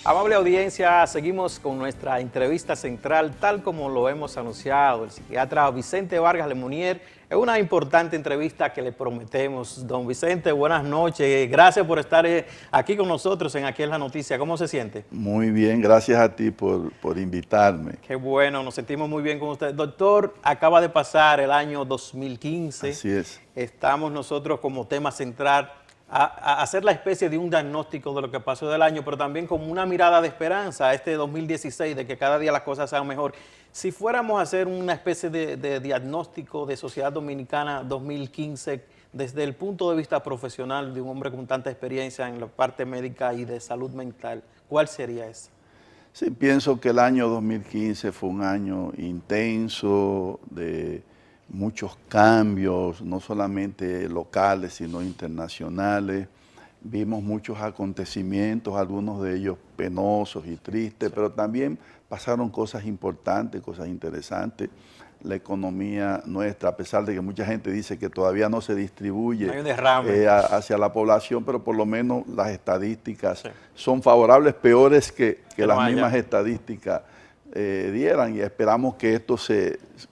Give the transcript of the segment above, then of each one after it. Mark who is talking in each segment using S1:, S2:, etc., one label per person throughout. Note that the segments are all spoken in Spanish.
S1: Amable audiencia, seguimos con nuestra entrevista central, tal como lo hemos anunciado. El psiquiatra Vicente Vargas Lemonnier, es una importante entrevista que le prometemos. Don Vicente, buenas noches. Gracias por estar aquí con nosotros en Aquí es la Noticia. ¿Cómo se siente?
S2: Muy bien, gracias a ti por invitarme.
S1: Qué bueno, nos sentimos muy bien con usted. Doctor, acaba de pasar el año 2015.
S2: Así es.
S1: Estamos nosotros como tema central a hacer la especie de un diagnóstico de lo que pasó del año, pero también como una mirada de esperanza a este 2016, de que cada día las cosas sean mejor. Si fuéramos a hacer una especie de diagnóstico de sociedad dominicana 2015, desde el punto de vista profesional de un hombre con tanta experiencia en la parte médica y de salud mental, ¿cuál sería ese?
S2: Sí, pienso que el año 2015 fue un año intenso, de muchos cambios, no solamente locales, sino internacionales. Vimos muchos acontecimientos, algunos de ellos penosos y tristes, pero también pasaron cosas importantes, cosas interesantes. La economía nuestra, a pesar de que mucha gente dice que todavía no se distribuye
S1: Hay un derrame.
S2: Hacia la población, pero por lo menos las estadísticas son favorables, peores que las mismas estadísticas dieran, y esperamos que esto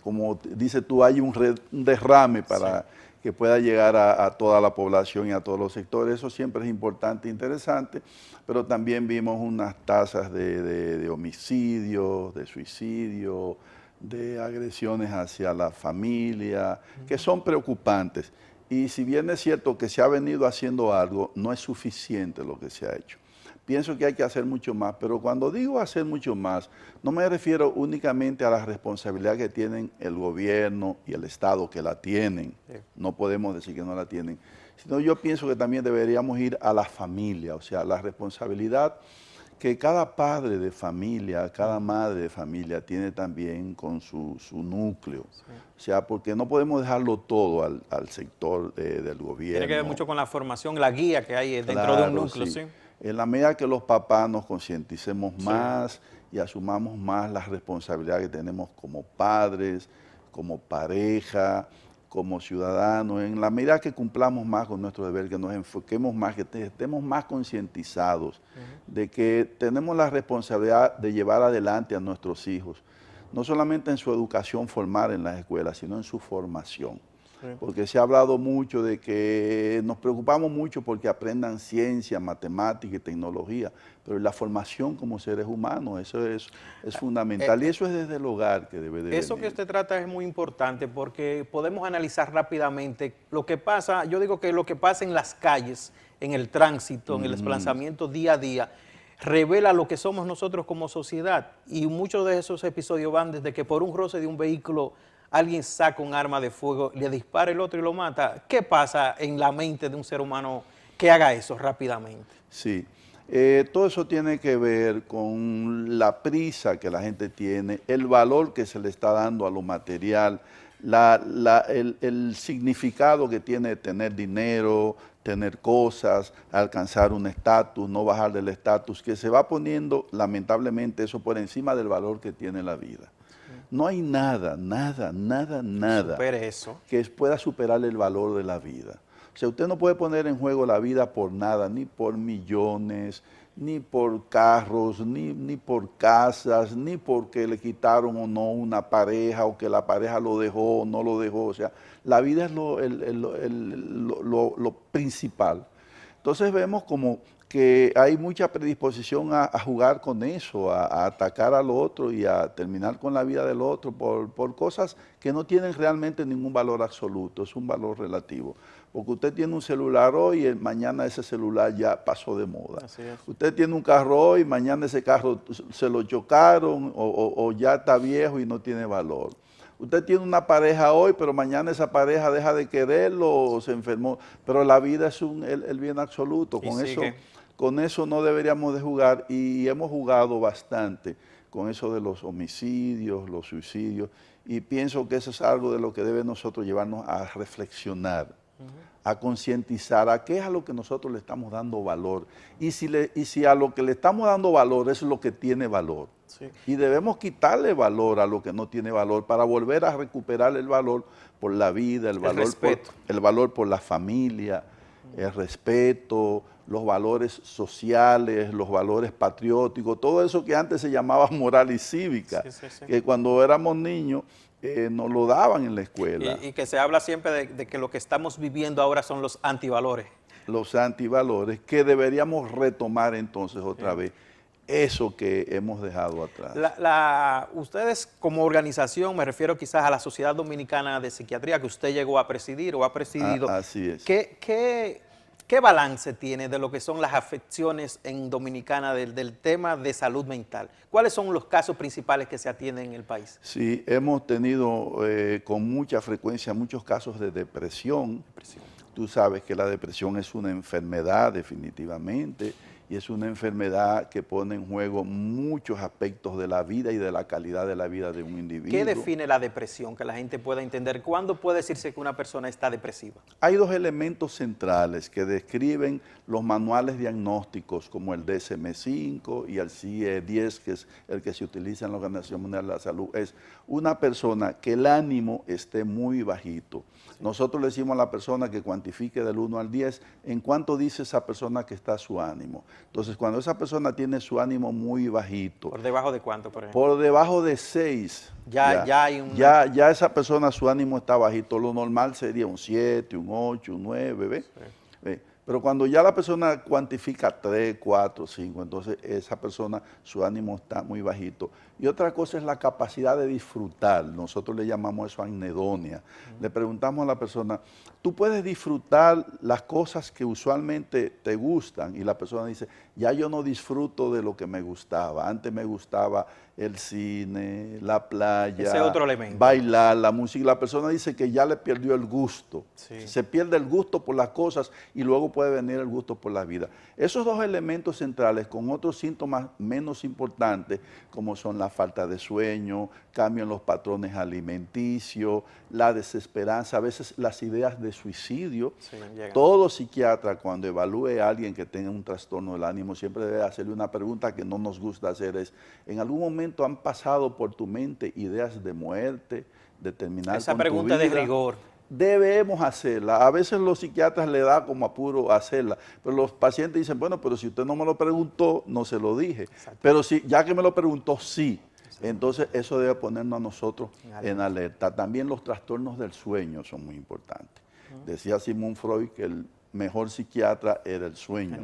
S2: como dices tú, haya un derrame para que pueda llegar a toda la población y a todos los sectores. Eso siempre es importante e interesante, pero también vimos unas tasas de homicidios, de suicidio, de agresiones hacia la familia, que son preocupantes. Y si bien es cierto que se ha venido haciendo algo, no es suficiente lo que se ha hecho. Pienso que hay que hacer mucho más, pero cuando digo hacer mucho más, no me refiero únicamente a la responsabilidad que tienen el gobierno y el Estado, que la tienen, no podemos decir que no la tienen, sino yo pienso que también deberíamos ir a la familia, o sea, la responsabilidad que cada padre de familia, cada madre de familia tiene también con su núcleo. O sea, porque no podemos dejarlo todo al sector del gobierno.
S1: Tiene que ver mucho con la formación, la guía que hay dentro de un núcleo, ¿sí?
S2: En la medida que los papás nos concienticemos más y asumamos más la responsabilidad que tenemos como padres, como pareja, como ciudadanos, en la medida que cumplamos más con nuestro deber, que nos enfoquemos más, que estemos más concientizados de que tenemos la responsabilidad de llevar adelante a nuestros hijos, no solamente en su educación formal en las escuelas, sino en su formación. Porque se ha hablado mucho de que nos preocupamos mucho porque aprendan ciencia, matemática y tecnología, pero la formación como seres humanos, eso es fundamental, y eso es desde el hogar que debe de venir.
S1: Eso que usted trata es muy importante porque podemos analizar rápidamente lo que pasa. Yo digo que lo que pasa en las calles, en el tránsito, en el desplazamiento día a día, revela lo que somos nosotros como sociedad, y muchos de esos episodios van desde que por un roce de un vehículo alguien saca un arma de fuego, le dispara el otro y lo mata. ¿Qué pasa en la mente de un ser humano que haga eso rápidamente?
S2: Sí, todo eso tiene que ver con la prisa que la gente tiene, el valor que se le está dando a lo material, el significado que tiene tener dinero, tener cosas, alcanzar un estatus, no bajar del estatus, que se va poniendo lamentablemente eso por encima del valor que tiene la vida. No hay nada
S1: Supere eso,
S2: que pueda superar el valor de la vida. O sea, usted no puede poner en juego la vida por nada, ni por millones, ni por carros, ni por casas, ni porque le quitaron o no una pareja, o que la pareja lo dejó o no lo dejó. O sea, la vida es lo principal. Entonces vemos como que hay mucha predisposición a jugar con eso, a atacar al otro y a terminar con la vida del otro por cosas que no tienen realmente ningún valor absoluto, es un valor relativo. Porque usted tiene un celular hoy y mañana ese celular ya pasó de moda.
S1: Así es.
S2: Usted tiene un carro hoy y mañana ese carro se lo chocaron o ya está viejo y no tiene valor. Usted tiene una pareja hoy, pero mañana esa pareja deja de quererlo o se enfermó. Pero la vida es el bien absoluto. Con eso no deberíamos de jugar, y hemos jugado bastante con eso de los homicidios, los suicidios, y pienso que eso es algo de lo que debe nosotros llevarnos a reflexionar, a concientizar a qué es a lo que nosotros le estamos dando valor, y si a lo que le estamos dando valor es lo que tiene valor. Sí. Y debemos quitarle valor a lo que no tiene valor para volver a recuperar el valor por la vida, el valor por la familia, el respeto, los valores sociales, los valores patrióticos, todo eso que antes se llamaba moral y cívica, que cuando éramos niños nos lo daban en la escuela.
S1: Y que se habla siempre de que lo que estamos viviendo ahora son los antivalores.
S2: Los antivalores que deberíamos retomar entonces otra vez. Eso que hemos dejado atrás.
S1: Ustedes como organización, me refiero quizás a la Sociedad Dominicana de Psiquiatría que usted llegó a presidir o ha presidido.
S2: Así es.
S1: ¿Qué balance tiene de lo que son las afecciones en Dominicana del tema de salud mental? ¿Cuáles son los casos principales que se atienden en el país?
S2: Sí, hemos tenido con mucha frecuencia muchos casos de depresión. Tú sabes que la depresión es una enfermedad definitivamente, y es una enfermedad que pone en juego muchos aspectos de la vida y de la calidad de la vida de un individuo.
S1: ¿Qué define la depresión? Que la gente pueda entender. ¿Cuándo puede decirse que una persona está depresiva?
S2: Hay dos elementos centrales que describen los manuales diagnósticos, como el DSM-5 y el CIE-10, que es el que se utiliza en la Organización Mundial de la Salud. Es una persona que el ánimo esté muy bajito. Nosotros le decimos a la persona que cuantifique del 1 al 10 en cuánto dice esa persona que está su ánimo. Entonces, cuando esa persona tiene su ánimo muy bajito.
S1: ¿Por debajo de cuánto, por ejemplo?
S2: Por debajo de 6. Ya esa persona, su ánimo está bajito. Lo normal sería un 7, un 8, un 9, ¿ves? Sí. Pero cuando ya la persona cuantifica 3, 4, 5, entonces esa persona, su ánimo está muy bajito. Y otra cosa es la capacidad de disfrutar. Nosotros le llamamos eso anedonia. Le preguntamos a la persona, ¿tú puedes disfrutar las cosas que usualmente te gustan? Y la persona dice, ya yo no disfruto de lo que me gustaba. Antes me gustaba el cine, la playa,
S1: ese otro elemento,
S2: bailar, la música. Y la persona dice que ya le perdió el gusto. Sí. Se pierde el gusto por las cosas y luego puede venir el gusto por la vida. Esos dos elementos centrales con otros síntomas menos importantes, como son la falta de sueño, cambio en los patrones alimenticios, la desesperanza, a veces las ideas de suicidio. Sí, todo psiquiatra, cuando evalúe a alguien que tenga un trastorno del ánimo, siempre debe hacerle una pregunta que no nos gusta hacer, es, ¿en algún momento han pasado por tu mente ideas de muerte, de terminar
S1: esa
S2: con tu vida?
S1: Esa pregunta de rigor.
S2: Debemos hacerla. A veces los psiquiatras le da como apuro hacerla, pero los pacientes dicen, bueno, pero si usted no me lo preguntó, no se lo dije. Pero si ya que me lo preguntó, sí. Entonces eso debe ponernos a nosotros en alerta. También los trastornos del sueño son muy importantes. Decía Sigmund Freud que el mejor psiquiatra era el sueño.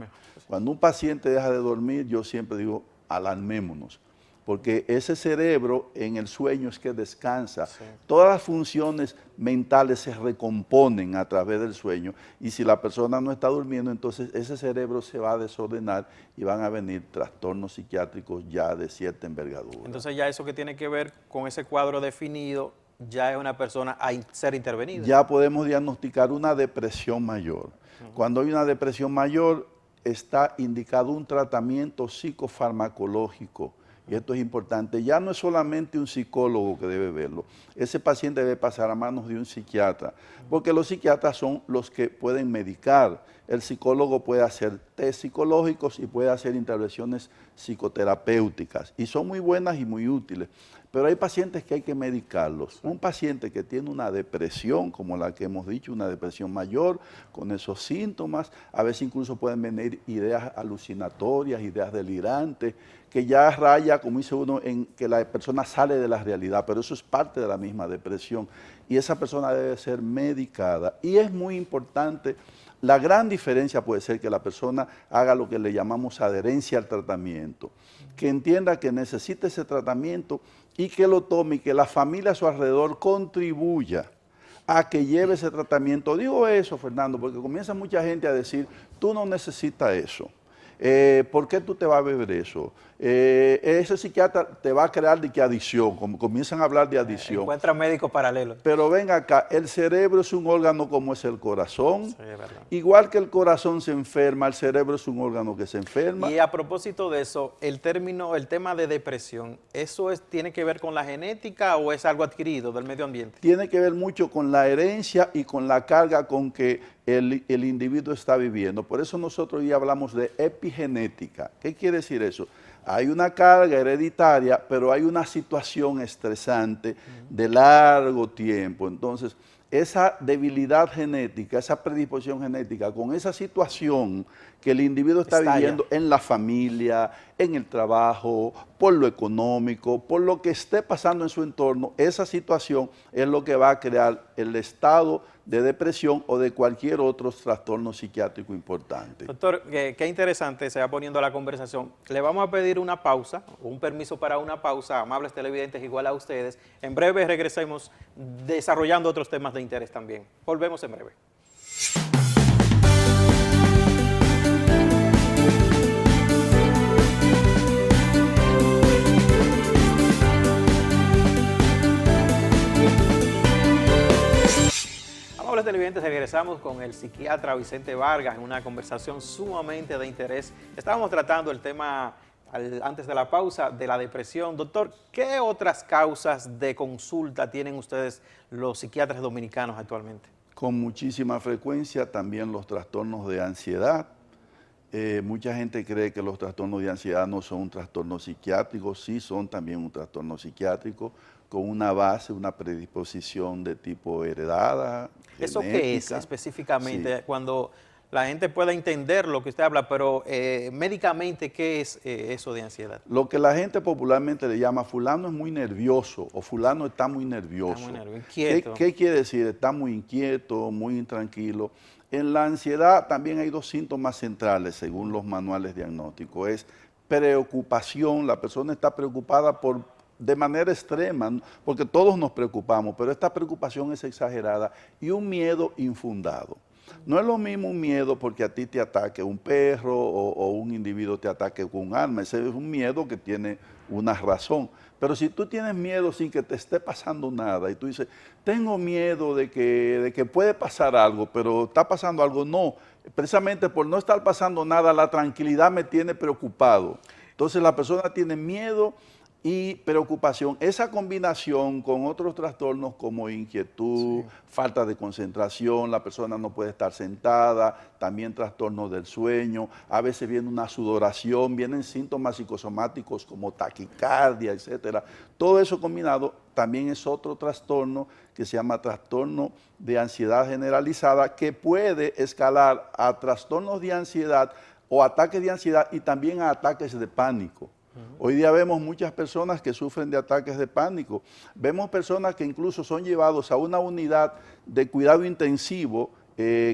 S2: Cuando un paciente deja de dormir, yo siempre digo, alarmémonos. Porque ese cerebro en el sueño es que descansa. Sí. Todas las funciones mentales se recomponen a través del sueño, y si la persona no está durmiendo, entonces ese cerebro se va a desordenar y van a venir trastornos psiquiátricos ya de cierta envergadura.
S1: Entonces ya eso que tiene que ver con ese cuadro definido, ya es una persona a ser intervenida.
S2: Ya podemos diagnosticar una depresión mayor. Cuando hay una depresión mayor, está indicado un tratamiento psicofarmacológico. Y esto es importante, ya no es solamente un psicólogo que debe verlo, ese paciente debe pasar a manos de un psiquiatra, porque los psiquiatras son los que pueden medicar. El psicólogo puede hacer test psicológicos y puede hacer intervenciones psicoterapéuticas, y son muy buenas y muy útiles. Pero hay pacientes que hay que medicarlos. Un paciente que tiene una depresión, como la que hemos dicho, una depresión mayor, con esos síntomas, a veces incluso pueden venir ideas alucinatorias, ideas delirantes, que ya raya, como dice uno, en que la persona sale de la realidad, pero eso es parte de la misma depresión. Y esa persona debe ser medicada. Y es muy importante, la gran diferencia puede ser que la persona haga lo que le llamamos adherencia al tratamiento, que entienda que necesita ese tratamiento y que lo tome, y que la familia a su alrededor contribuya a que lleve ese tratamiento. Digo eso, Fernando, porque comienza mucha gente a decir, tú no necesitas eso. ¿Por qué tú te vas a beber eso? Ese psiquiatra te va a crear de que adicción, como comienzan a hablar de adicción.
S1: Encuentran médicos paralelos.
S2: Pero ven acá, el cerebro es un órgano como es el corazón. Sí, es verdad. Igual que el corazón se enferma, el cerebro es un órgano que se enferma.
S1: Y a propósito de eso, el tema de depresión, ¿eso tiene que ver con la genética o es algo adquirido del medio ambiente?
S2: Tiene que ver mucho con la herencia y con la carga con que el individuo está viviendo. Por eso nosotros ya hablamos de epigenética. ¿Qué quiere decir eso? Hay una carga hereditaria, pero hay una situación estresante de largo tiempo. Entonces, esa debilidad genética, esa predisposición genética, con esa situación que el individuo está viviendo en la familia, en el trabajo, por lo económico, por lo que esté pasando en su entorno, esa situación es lo que va a crear el estado de depresión o de cualquier otro trastorno psiquiátrico importante.
S1: Doctor, qué interesante se va poniendo la conversación. Le vamos a pedir una pausa, un permiso para una pausa, amables televidentes, igual a ustedes. En breve regresemos desarrollando otros temas de interés también. Volvemos en breve. Amables televidentes, regresamos con el psiquiatra Vicente Vargas en una conversación sumamente de interés. Estábamos tratando el tema antes de la pausa de la depresión. Doctor, ¿qué otras causas de consulta tienen ustedes los psiquiatras dominicanos actualmente?
S2: Con muchísima frecuencia también los trastornos de ansiedad. Mucha gente cree que los trastornos de ansiedad no son un trastorno psiquiátrico, sí son también un trastorno psiquiátrico con una base, una predisposición de tipo heredada.
S1: ¿Eso qué es específicamente? Sí. Cuando la gente pueda entender lo que usted habla, pero médicamente, ¿qué es eso de ansiedad?
S2: Lo que la gente popularmente le llama fulano es muy nervioso o fulano está muy nervioso.
S1: Está muy inquieto.
S2: ¿Qué quiere decir? Está muy inquieto, muy intranquilo. En la ansiedad también hay dos síntomas centrales, según los manuales diagnósticos. Es preocupación, la persona está preocupada de manera extrema, porque todos nos preocupamos, pero esta preocupación es exagerada, y un miedo infundado. No es lo mismo un miedo porque a ti te ataque un perro o un individuo te ataque con un arma. Ese es un miedo que tiene una razón. Pero si tú tienes miedo sin que te esté pasando nada y tú dices, tengo miedo de que puede pasar algo, pero está pasando algo, no. Precisamente por no estar pasando nada, la tranquilidad me tiene preocupado. Entonces la persona tiene miedo y preocupación. Esa combinación con otros trastornos como inquietud, falta de concentración, la persona no puede estar sentada, también trastornos del sueño, a veces viene una sudoración, vienen síntomas psicosomáticos como taquicardia, etcétera. Todo eso combinado también es otro trastorno que se llama trastorno de ansiedad generalizada, que puede escalar a trastornos de ansiedad o ataques de ansiedad y también a ataques de pánico. Hoy día vemos muchas personas que sufren de ataques de pánico. Vemos personas que incluso son llevados a una unidad de cuidado intensivo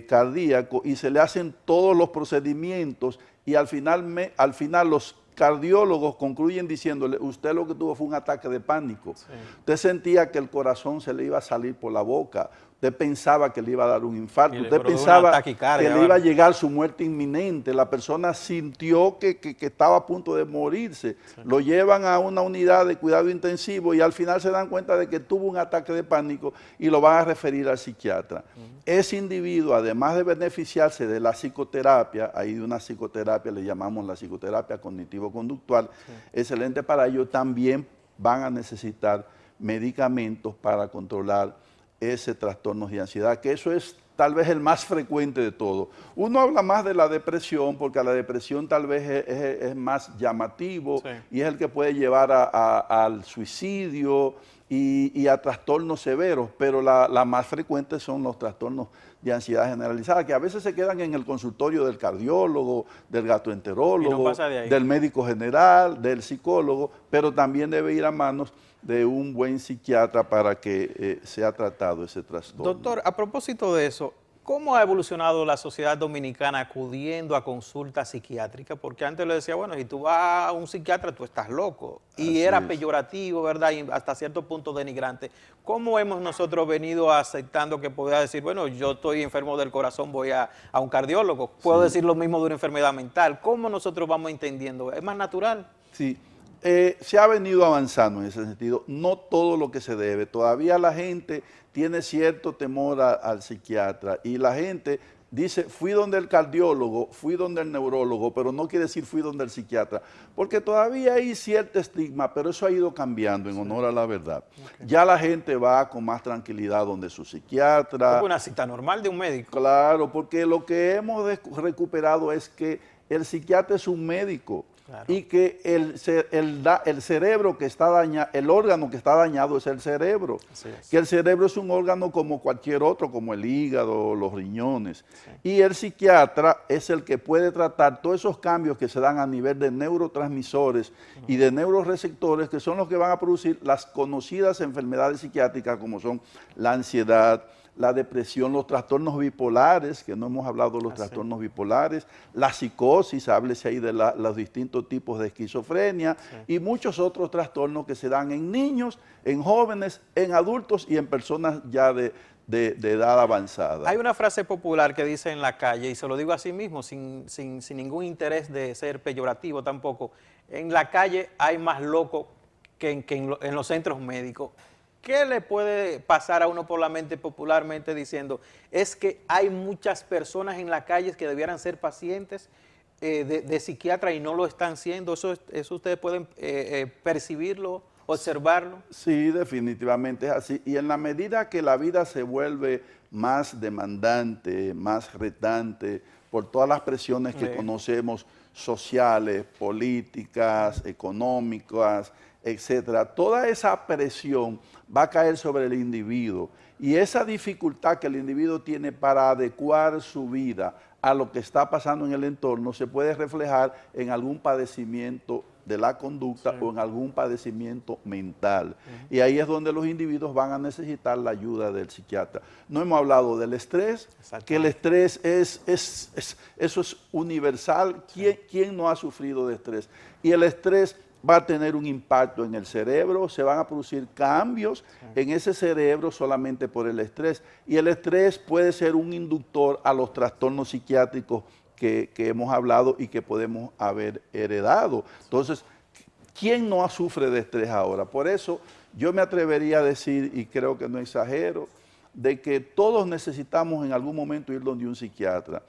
S2: cardíaco y se le hacen todos los procedimientos y al final los cardiólogos concluyen diciéndole, usted lo que tuvo fue un ataque de pánico. Sí. Usted sentía que el corazón se le iba a salir por la boca. Usted pensaba que le iba a dar un infarto, usted pensaba que le iba a llegar su muerte inminente, la persona sintió que estaba a punto de morirse, sí. Lo llevan a una unidad de cuidado intensivo y al final se dan cuenta de que tuvo un ataque de pánico y lo van a referir al psiquiatra. Ese individuo, además de beneficiarse de la psicoterapia, ahí de una psicoterapia le llamamos la psicoterapia cognitivo-conductual, sí. Excelente para ello, también van a necesitar medicamentos para controlar ese trastorno de ansiedad, que eso es tal vez el más frecuente de todo. Uno habla más de la depresión, porque la depresión tal vez es más llamativo, sí. Y es el que puede llevar al suicidio y a trastornos severos, pero la más frecuente son los trastornos de ansiedad generalizada, que a veces se quedan en el consultorio del cardiólogo, del gastroenterólogo, del médico general, del psicólogo, pero también debe ir a manos de un buen psiquiatra para que sea tratado ese trastorno.
S1: Doctor, a propósito de eso, ¿cómo ha evolucionado la sociedad dominicana acudiendo a consulta psiquiátrica? Porque antes le decía, bueno, si tú vas a un psiquiatra, tú estás loco. Y así era peyorativo, ¿verdad? Y hasta cierto punto denigrante. ¿Cómo hemos nosotros venido aceptando que pueda decir, bueno, yo estoy enfermo del corazón, voy a un cardiólogo? Puedo decir lo mismo de una enfermedad mental. ¿Cómo nosotros vamos entendiendo? ¿Es más natural?
S2: Sí. Se ha venido avanzando en ese sentido, no todo lo que se debe. Todavía la gente tiene cierto temor al psiquiatra y la gente dice, fui donde el cardiólogo, fui donde el neurólogo, pero no quiere decir fui donde el psiquiatra, porque todavía hay cierto estigma, pero eso ha ido cambiando en honor a la verdad. Okay. Ya la gente va con más tranquilidad donde su psiquiatra.
S1: Es una cita normal de un médico.
S2: Claro, porque lo que hemos recuperado es que el psiquiatra es un médico.
S1: Claro.
S2: y que el cerebro que está dañado, el órgano que está dañado es el cerebro.
S1: Así es.
S2: Que el cerebro es un órgano como cualquier otro, como el hígado, los riñones.
S1: Sí.
S2: Y el psiquiatra es el que puede tratar todos esos cambios que se dan a nivel de neurotransmisores y de neuroreceptores, que son los que van a producir las conocidas enfermedades psiquiátricas, como son la ansiedad, la depresión, los trastornos bipolares, que no hemos hablado de los trastornos bipolares, la psicosis, háblese ahí de los distintos tipos de esquizofrenia y muchos otros trastornos que se dan en niños, en jóvenes, en adultos y en personas ya de edad avanzada.
S1: Hay una frase popular que dice en la calle, y se lo digo así mismo, sin ningún interés de ser peyorativo tampoco, en la calle hay más locos que en los centros médicos. ¿Qué le puede pasar a uno por la mente popularmente diciendo? Es que hay muchas personas en la calle que debieran ser pacientes de psiquiatra y no lo están siendo. Eso ustedes pueden percibirlo, observarlo.
S2: Sí, definitivamente es así. Y en la medida que la vida se vuelve más demandante, más retante, por todas las presiones que conocemos, sociales, políticas, económicas, etcétera, toda esa presión va a caer sobre el individuo. Y esa dificultad que el individuo tiene para adecuar su vida a lo que está pasando en el entorno se puede reflejar en algún padecimiento de la conducta o en algún padecimiento mental. Y ahí es donde los individuos van a necesitar la ayuda del psiquiatra. No hemos hablado del estrés, que el estrés eso es universal. ¿Quién no ha sufrido de estrés? Y el estrés va a tener un impacto en el cerebro, se van a producir cambios en ese cerebro solamente por el estrés. Y el estrés puede ser un inductor a los trastornos psiquiátricos que hemos hablado y que podemos haber heredado. Entonces, ¿quién no sufre de estrés ahora? Por eso yo me atrevería a decir, y creo que no exagero, de que todos necesitamos en algún momento ir donde un psiquiatra.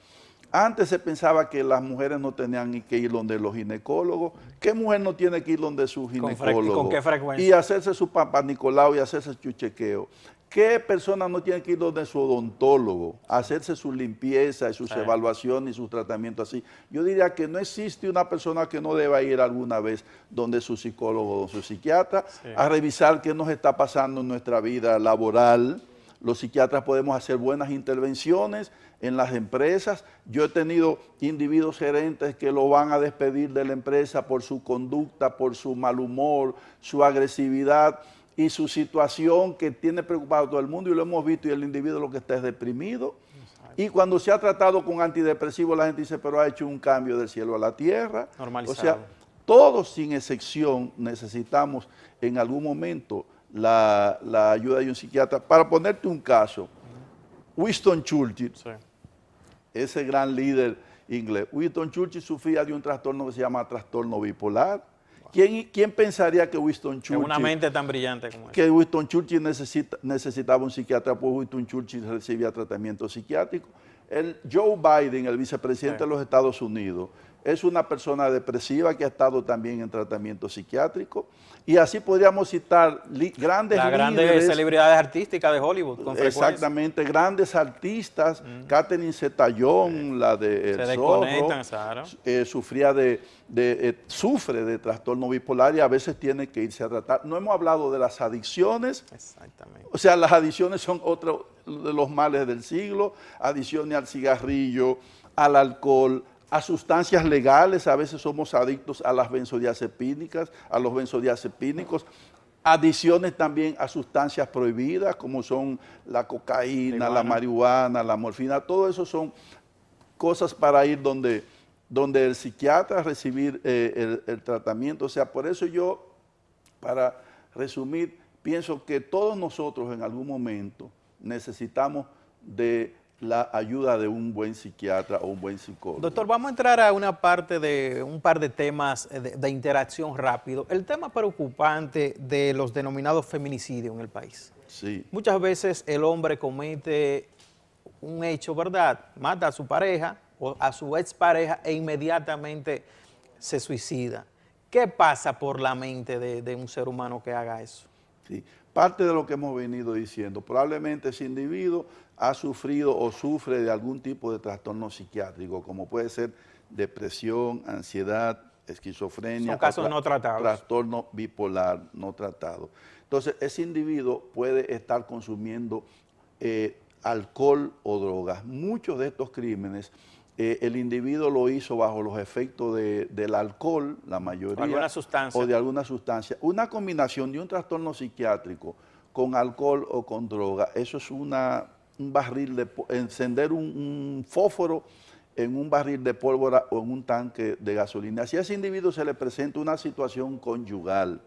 S2: Antes se pensaba que las mujeres no tenían que ir donde los ginecólogos. ¿Qué mujer no tiene que ir donde su ginecólogo?
S1: ¿Con qué frecuencia?
S2: Y hacerse su papá Nicolau y hacerse su chequeo. ¿Qué persona no tiene que ir donde su odontólogo? Hacerse su limpieza y sus evaluaciones y sus tratamientos así. Yo diría que no existe una persona que no deba ir alguna vez donde su psicólogo o su psiquiatra a revisar qué nos está pasando en nuestra vida laboral. Los psiquiatras podemos hacer buenas intervenciones en las empresas. Yo he tenido individuos gerentes que lo van a despedir de la empresa por su conducta, por su mal humor, su agresividad y su situación que tiene preocupado a todo el mundo, y lo hemos visto, y el individuo lo que está es deprimido. Exacto. Y cuando se ha tratado con antidepresivos, la gente dice, pero ha hecho un cambio del cielo a la tierra.
S1: Normalizado.
S2: O sea, todos sin excepción necesitamos en algún momento la ayuda de un psiquiatra. Para ponerte un caso, Winston Churchill, ese gran líder inglés, Winston Churchill sufría de un trastorno que se llama trastorno bipolar. ¿Quién pensaría que Winston Churchill...
S1: una mente tan brillante como esa.
S2: Que Winston Churchill necesitaba un psiquiatra, pues Winston Churchill recibía tratamiento psiquiátrico. Joe Biden, el vicepresidente de los Estados Unidos, es una persona depresiva que ha estado también en tratamiento psiquiátrico. Y así podríamos citar grandes
S1: celebridades artísticas de Hollywood, con frecuencia.
S2: Exactamente, grandes artistas. Catherine Zeta-Jones, la de El Zorro, sufre de trastorno bipolar y a veces tiene que irse a tratar. No hemos hablado de las adicciones.
S1: Exactamente.
S2: O sea, las adicciones son otro de los males del siglo. Adicciones al cigarrillo, al alcohol, a sustancias legales. A veces somos adictos a las benzodiazepínicas, a los benzodiazepínicos. Adicciones también a sustancias prohibidas, como son la cocaína, la marihuana, la morfina. Todo eso son cosas para ir donde el psiquiatra recibir el tratamiento. O sea, por eso yo, para resumir, pienso que todos nosotros en algún momento necesitamos de la ayuda de un buen psiquiatra o un buen psicólogo.
S1: Doctor, vamos a entrar a una parte de un par de temas de interacción rápido. El tema preocupante de los denominados feminicidios en el país.
S2: Sí.
S1: Muchas veces el hombre comete un hecho, ¿verdad? Mata a su pareja o a su expareja e inmediatamente se suicida. ¿Qué pasa por la mente de un ser humano que haga eso?
S2: Sí. Parte de lo que hemos venido diciendo, probablemente ese individuo ha sufrido o sufre de algún tipo de trastorno psiquiátrico, como puede ser depresión, ansiedad, esquizofrenia.
S1: Son casos no tratados.
S2: Trastorno bipolar no tratado. Entonces, ese individuo puede estar consumiendo alcohol o drogas. Muchos de estos crímenes, el individuo lo hizo bajo los efectos del alcohol, la mayoría. O de alguna sustancia. Una combinación de un trastorno psiquiátrico con alcohol o con droga, eso es un barril de encender un fósforo en un barril de pólvora o en un tanque de gasolina. Si a ese individuo se le presenta una situación conyugal,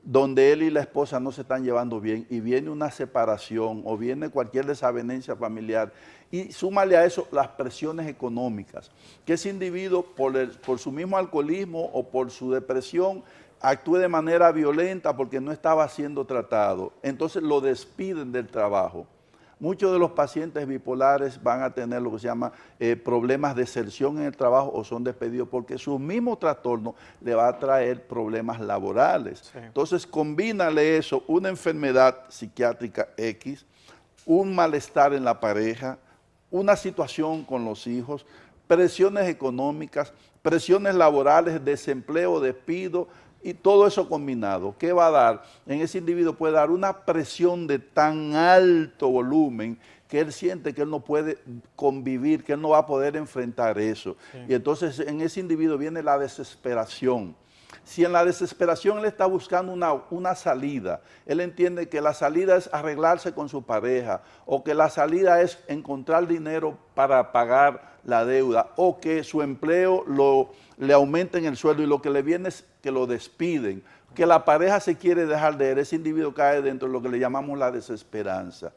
S2: donde él y la esposa no se están llevando bien y viene una separación o viene cualquier desavenencia familiar, y súmale a eso las presiones económicas, que ese individuo por su mismo alcoholismo o por su depresión actúe de manera violenta porque no estaba siendo tratado, entonces lo despiden del trabajo. Muchos de los pacientes bipolares van a tener lo que se llama problemas de deserción en el trabajo o son despedidos porque su mismo trastorno le va a traer problemas laborales. Sí. Entonces, combínale eso, una enfermedad psiquiátrica X, un malestar en la pareja, una situación con los hijos, presiones económicas, presiones laborales, desempleo, despido, y todo eso combinado, ¿qué va a dar? En ese individuo puede dar una presión de tan alto volumen que él siente que él no puede convivir, que él no va a poder enfrentar eso. Sí. Y entonces en ese individuo viene la desesperación. Si en la desesperación él está buscando una salida, él entiende que la salida es arreglarse con su pareja, o que la salida es encontrar dinero para pagar la deuda, o que su empleo le aumenten el sueldo y lo que le viene es que lo despiden, que la pareja se quiere dejar de él, ese individuo cae dentro de lo que le llamamos la desesperanza.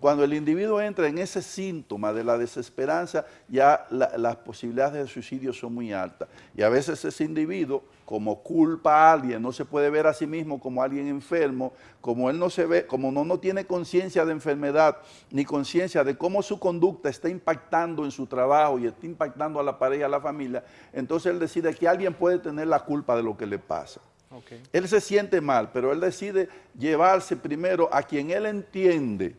S2: Cuando el individuo entra en ese síntoma de la desesperanza, ya las posibilidades de suicidio son muy altas. Y a veces ese individuo, como culpa a alguien, no se puede ver a sí mismo como alguien enfermo, como él no se ve, como no tiene conciencia de enfermedad, ni conciencia de cómo su conducta está impactando en su trabajo y está impactando a la pareja, a la familia, entonces él decide que alguien puede tener la culpa de lo que le pasa. Okay. Él se siente mal, pero él decide llevarse primero a quien él entiende,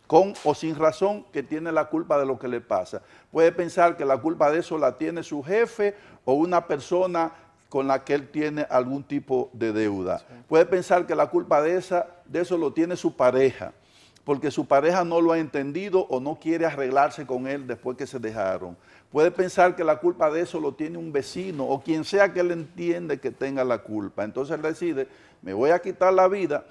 S2: con o sin razón, que tiene la culpa de lo que le pasa. Puede pensar que la culpa de eso la tiene su jefe o una persona con la que él tiene algún tipo de deuda. Sí. Puede pensar que la culpa de eso lo tiene su pareja, porque su pareja no lo ha entendido o no quiere arreglarse con él después que se dejaron. Puede pensar que la culpa de eso lo tiene un vecino o quien sea que él entiende que tenga la culpa. Entonces él decide, me voy a quitar la vida,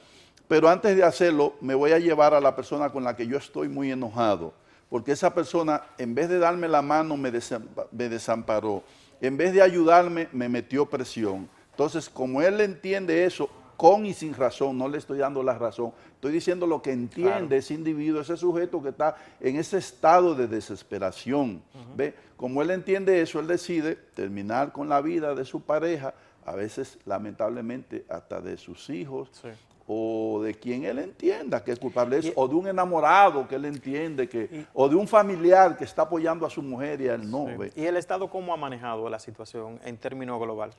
S2: pero antes de hacerlo me voy a llevar a la persona con la que yo estoy muy enojado, porque esa persona en vez de darme la mano me desamparó, en vez de ayudarme me metió presión. Entonces, como él entiende eso, con y sin razón, no le estoy dando la razón, estoy diciendo lo que entiende ese individuo, ese sujeto que está en ese estado de desesperación. ¿Ve? Como él entiende eso, él decide terminar con la vida de su pareja, a veces lamentablemente hasta de sus hijos, sí, o de quien él entienda que es culpable, o de un enamorado que él entiende, o de un familiar que está apoyando a su mujer y a él no. Sí.
S1: ¿Ve? ¿Y el Estado cómo ha manejado la situación en términos global?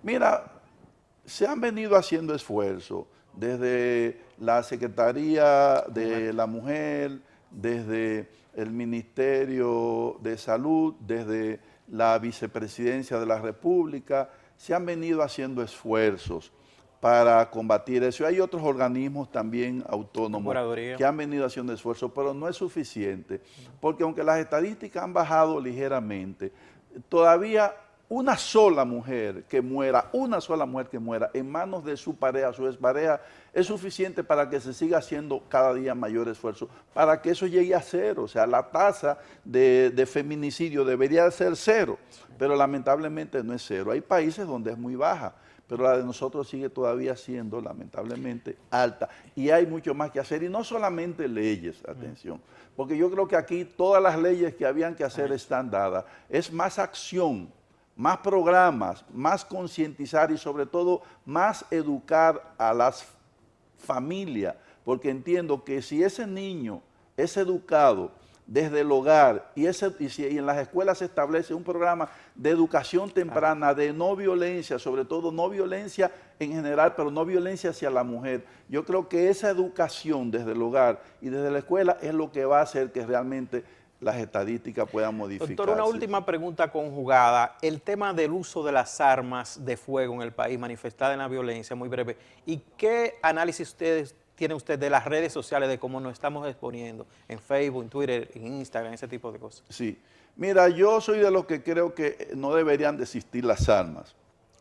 S2: Mira, se han venido haciendo esfuerzos desde la Secretaría de la Mujer, desde el Ministerio de Salud, desde la Vicepresidencia de la República, se han venido haciendo esfuerzos para combatir eso. Hay otros organismos también autónomos que han venido haciendo esfuerzos, pero no es suficiente, porque aunque las estadísticas han bajado ligeramente, todavía una sola mujer que muera en manos de su pareja, su expareja, es suficiente para que se siga haciendo cada día mayor esfuerzo, para que eso llegue a cero. O sea, la tasa de feminicidio debería ser cero, pero lamentablemente no es cero. Hay países donde es muy baja, pero la de nosotros sigue todavía siendo lamentablemente alta. Y hay mucho más que hacer, y no solamente leyes, atención, porque yo creo que aquí todas las leyes que habían que hacer están dadas. Es más acción, más programas, más concientizar y sobre todo más educar a las familias, porque entiendo que si ese niño es educado desde el hogar y en las escuelas se establece un programa de educación temprana, de no violencia, sobre todo no violencia en general, pero no violencia hacia la mujer, yo creo que esa educación desde el hogar y desde la escuela es lo que va a hacer que realmente las estadísticas puedan modificarse.
S1: Doctor, una última pregunta conjugada. El tema del uso de las armas de fuego en el país, manifestada en la violencia, muy breve. ¿Y qué análisis tiene usted de las redes sociales, de cómo nos estamos exponiendo en Facebook, en Twitter, en Instagram, ese tipo de cosas?
S2: Sí. Mira, yo soy de los que creo que no deberían de existir las armas.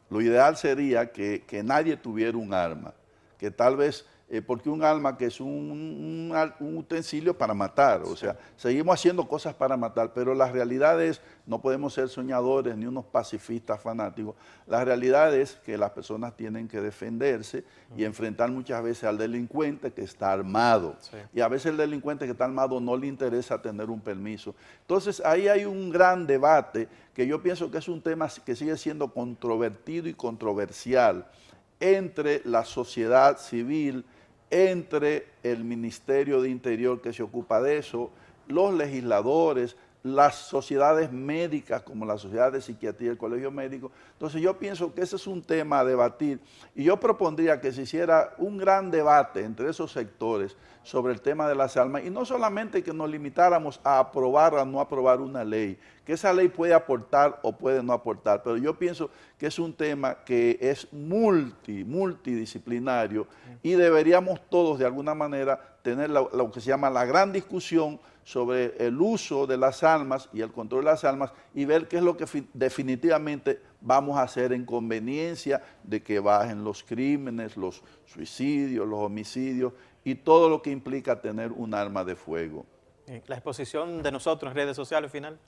S2: Lo ideal sería que nadie tuviera un arma, que tal vez, porque un arma que es un utensilio para matar, o sea, seguimos haciendo cosas para matar, pero la realidad es, no podemos ser soñadores ni unos pacifistas fanáticos, la realidad es que las personas tienen que defenderse y enfrentar muchas veces al delincuente que está armado, y a veces el delincuente que está armado no le interesa tener un permiso. Entonces ahí hay un gran debate que yo pienso que es un tema que sigue siendo controvertido y controversial entre la sociedad civil, entre el Ministerio de Interior que se ocupa de eso, los legisladores, las sociedades médicas como la Sociedad de Psiquiatría y el Colegio Médico. Entonces yo pienso que ese es un tema a debatir y yo propondría que se hiciera un gran debate entre esos sectores sobre el tema de las armas y no solamente que nos limitáramos a aprobar o no aprobar una ley, que esa ley puede aportar o puede no aportar, pero yo pienso que es un tema que es multidisciplinario y deberíamos todos de alguna manera tener lo que se llama la gran discusión sobre el uso de las armas y el control de las armas y ver qué es lo que definitivamente vamos a hacer en conveniencia de que bajen los crímenes, los suicidios, los homicidios y todo lo que implica tener un arma de fuego.
S1: La exposición de nosotros en redes sociales final.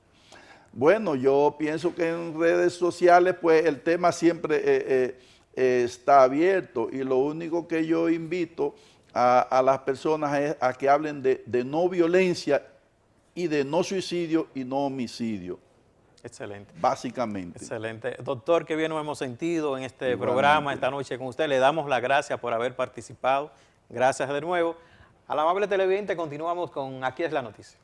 S2: Bueno, yo pienso que en redes sociales pues el tema siempre está abierto y lo único que yo invito a las personas es a que hablen de no violencia y de no suicidio y no homicidio.
S1: Excelente.
S2: Básicamente.
S1: Excelente. Doctor, qué bien nos hemos sentido en este programa esta noche con usted. Le damos las gracias por haber participado. Gracias de nuevo. Al amable televidente, continuamos con Aquí es la Noticia.